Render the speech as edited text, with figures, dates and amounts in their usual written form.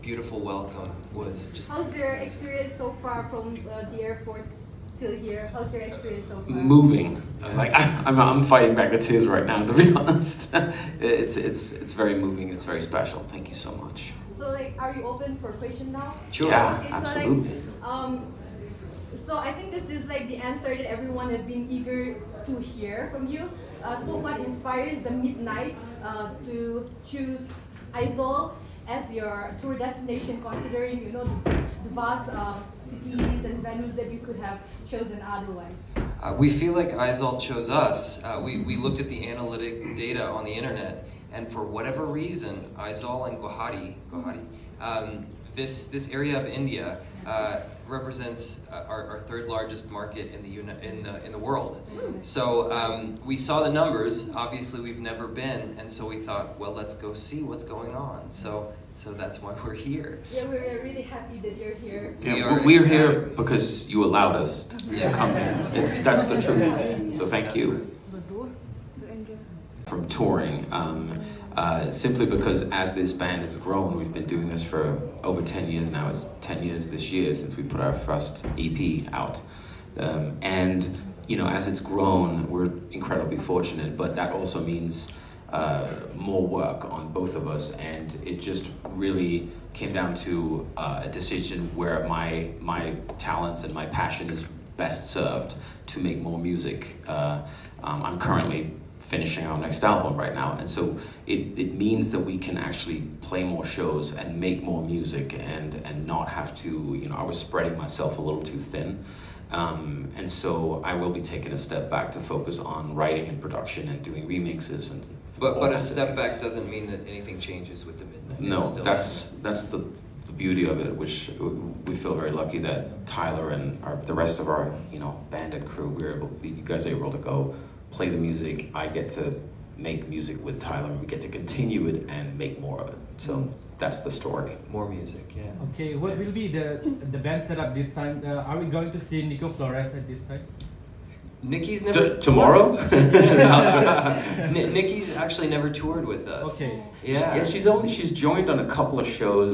beautiful welcome was just. How's your experience so far from the airport till here? How's your experience so far? Moving. Like I'm fighting back the tears right now, to be honest. It's very moving. It's very special. Thank you so much. So like, are you open for question now? Sure. Yeah, Okay, absolutely. So I think this is like the answer that everyone has been eager to hear from you. So what inspires the Midnight to choose Aizawlah as your tour destination, considering the vast cities and venues that you could have chosen otherwise? We feel like Aizawlah chose us. We looked at the analytic data on the internet, and for whatever reason, Aizawlah and Guwahati, this area of India represents our third largest market in the world. So we saw the numbers. Obviously, we've never been, and so we thought, well, let's go see what's going on. So that's why we're here. Yeah, we're really happy that you're here. Yeah, we're here because you allowed us to come here. That's the truth. So thank you. From touring, simply because as this band has grown, we've been doing this for over 10 years now. It's 10 years this year since we put our first EP out. And as it's grown, we're incredibly fortunate, but that also means more work on both of us, and it just really came down to a decision where my talents and my passion is best served to make more music. I'm currently finishing our next album right now, and so it means that we can actually play more shows and make more music and not have to, I was spreading myself a little too thin. And so I will be taking a step back to focus on writing and production and doing remixes and But a step back doesn't mean that anything changes with the Midnight. no, It's still that's the beauty of it, which we feel very lucky that Tyler and the rest of our band and crew, you guys are able to go play the music. I get to make music with Tyler, and we get to continue it and make more of it. So that's the story. more music, yeah. Okay, what will be the band setup this time? Are we going to see Nico Flores at this time? Nikki's never Tomorrow? Nikki's actually never toured with us. Okay. Yeah. Yeah, she's joined on a couple of shows.